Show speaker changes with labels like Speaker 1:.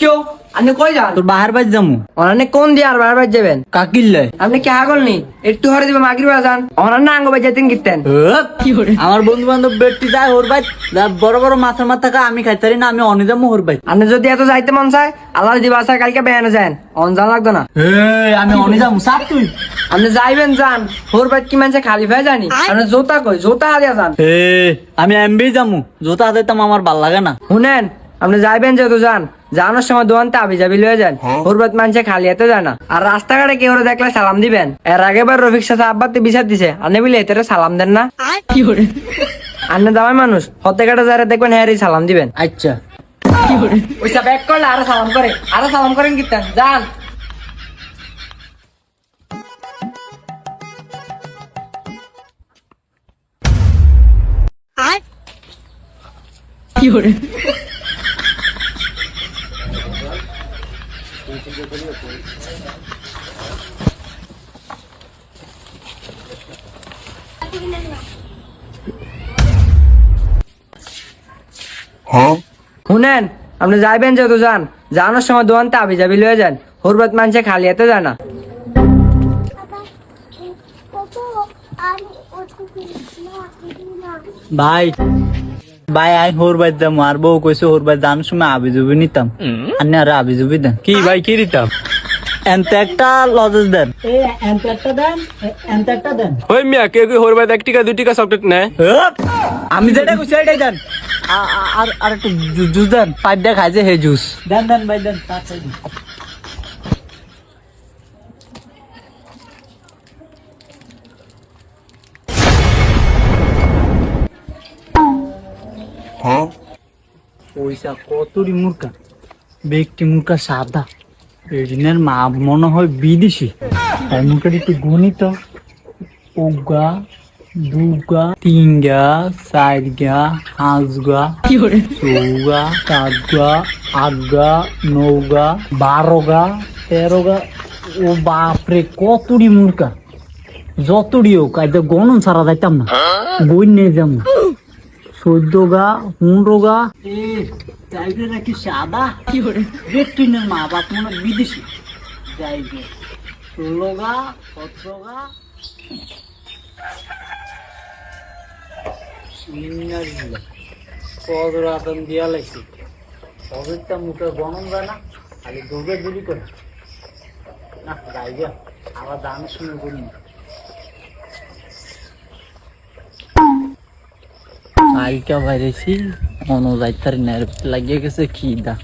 Speaker 1: কেউ আপনি কই যান?
Speaker 2: তোর বাহার বাজ যামু
Speaker 1: অনানে কোন দিয়ে আর বারবার যাবেন?
Speaker 2: কাকিল্লে
Speaker 1: আপনি কি আগল নি একটু হরে দিবে মাগরি বাজান অনার না আঙ্গ বাজাতেন কিতেন
Speaker 2: আমার বন্ধু বান্ধব বেটি যায় ওর বাই বড় বড় মাছের মাথা আমি খাইতারি না, আমি অনে যাবো ওর বাই।
Speaker 1: আপনি যদি এত যাইতে মন চায় আল্লাহ দিবা আসা কালকে বেয়ানে যান অনজান লাগতো না।
Speaker 2: আমি অনে যাবো সাপ তুই।
Speaker 1: আপনি যাইবেন যান ওর বাই কি মানছে খালি ভাই জানি আপনি জোতা কই জোতা হারিয়া যান।
Speaker 2: আমি এমবি যামু, জোতা হাতাইতাম আমার ভাল লাগে না।
Speaker 1: শুনেন আপনি যাইবেন যেহেতু যান যাওয়ানোর সময় দোয়ানতে আবি যাবি লয়ে যান হুরবাত মানুষে খালি এতে যায় না। আর রাস্তাঘাটে কেউ দেখলে সালাম দিবেন। এর আগেবার রফিক সাথে আব্বাতে বিচার দিছে আপনি বলে এতে সালাম দেন না। আপনি দামাই মানুষ হতে ঘাটে যারা দেখবেন হ্যাঁ সালাম দিবেন।
Speaker 2: আচ্ছা
Speaker 1: ওইসা ব্যাক করলে আরো সালাম করেন কিতেন যান। শুনেন আপনি যাইবেন যেহেতু যান যাওয়ানোর সময় দোয়ানতে আবি যাবি লয়ে যান হুরবাত মানুষে খালি এতে যায় না।
Speaker 2: ভাই ভাই আই হোর বাই যামু, আর বউ কইছে হোর বাই যাওয়ার সময় আবি জুবি নিতাম, আপনি আর আবি জুবি দেন।
Speaker 3: কি ভাই কি দিতাম?
Speaker 2: এনতে একটা লজেস দেন, এনতে একটা দেন, এনতে একটা দেন।
Speaker 3: ওই মিয়া কেউ কেউ হরবাদ 1 টাকা 2 টাকা চকলেট নেয়।
Speaker 2: আমি যেটা কইছি সেটাই দেন। আর আর একটু জুস দেন, 5 টাকা খাইছে হে জুস দেন দেন ভাই দেন। পয়সা কতরি মূর্খা, ব্যক্তি মূর্খা সাদা, এদিনের মা মনে হয় বিদেশি। তাই মূর্খাটি একটু গণিত উগা দুগা তিনগা চারগা পাঁচগা চৌগা সাতগা আটগা নৌগা 12গা 13গা। ও বাপরে কতরি মূর্খা, যতটি হোক আজ গণন ছাড়া যাইতাম না, বই নিয়ে যাম 14গা 15গা। যাইবে নাকি সাদা ব্যক্তিনের মা বাপ মনে বিদেশি। যাইবে 16গা 17গা। পদরাতন দিয়া লাগছে পবিত্র মুখে গণন যায় না, খালি দৌড়ে দৌড়ি করে না যাইবে। আবার দাম শুনে করি কালকে বাইরেছি মনো যাইতারি না, লাগিয়ে গেছে খিদা।